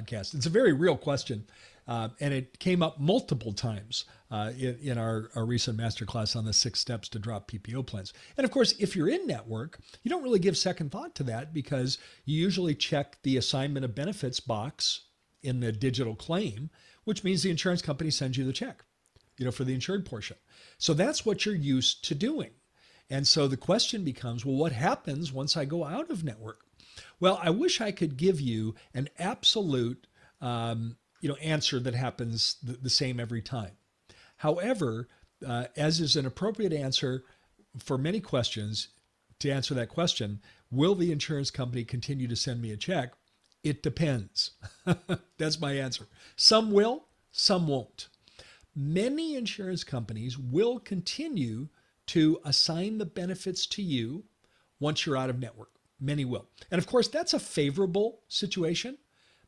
podcast. It's a very real question, and it came up multiple times in our recent masterclass on the 6 steps to drop PPO plans. And of course, if you're in network, you don't really give second thought to that because you usually check the assignment of benefits box in the digital claim, which means the insurance company sends you the check, for the insured portion. So that's what you're used to doing. And so the question becomes, well, what happens once I go out of network? Well, I wish I could give you an absolute, answer that happens the same every time. However, as is an appropriate answer for many questions, to answer that question, will the insurance company continue to send me a check? It depends. That's my answer. Some will, some won't. Many insurance companies will continue to assign the benefits to you once you're out of network. Many will. And of course, that's a favorable situation.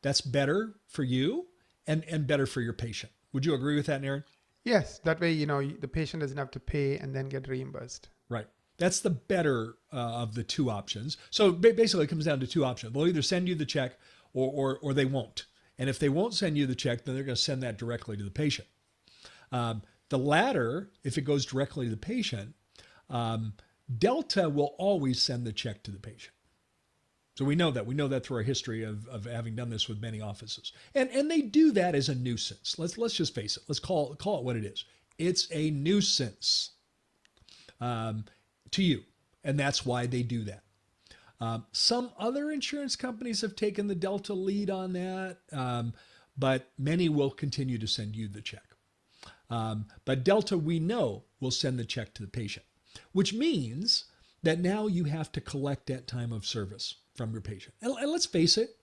That's better for you and better for your patient. Would you agree with that, Naren? Yes. That way, the patient doesn't have to pay and then get reimbursed. Right. That's the better of the two options. So basically, it comes down to two options. They'll either send you the check or they won't. And if they won't send you the check, then they're going to send that directly to the patient. The latter, if it goes directly to the patient, Delta will always send the check to the patient. So we know that. We know that through our history of having done this with many offices. And they do that as a nuisance. Let's just face it. Let's call it what it is. It's a nuisance to you. And that's why they do that. Some other insurance companies have taken the Delta lead on that, but many will continue to send you the check. But Delta, we know, will send the check to the patient, which means that now you have to collect that time of service from your patient. And let's face it,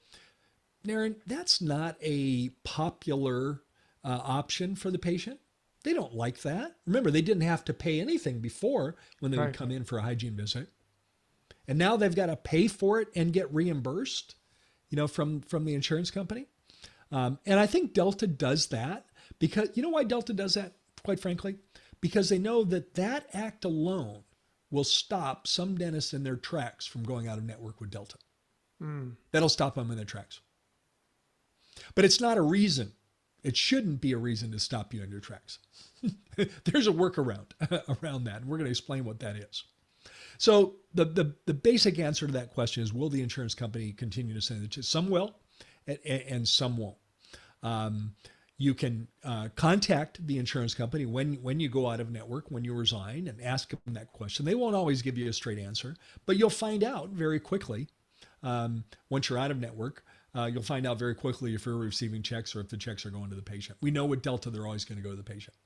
Naren, that's not a popular option for the patient. They don't like that. Remember, they didn't have to pay anything before when they would come in for a hygiene visit. And now they've got to pay for it and get reimbursed, from the insurance company. And I think Delta does that because, why Delta does that, quite frankly? Because they know that act alone will stop some dentists in their tracks from going out of network with Delta. That'll stop them in their tracks. But it's not a reason. It shouldn't be a reason to stop you in your tracks. There's a workaround around that. And we're going to explain what that is. So the basic answer to that question is, will the insurance company continue to send it? Some will and some won't. You can contact the insurance company when you go out of network, when you resign, and ask them that question. They won't always give you a straight answer, but you'll find out very quickly once you're out of network. You'll find out very quickly if you're receiving checks or if the checks are going to the patient. We know with Delta, they're always going to go to the patient.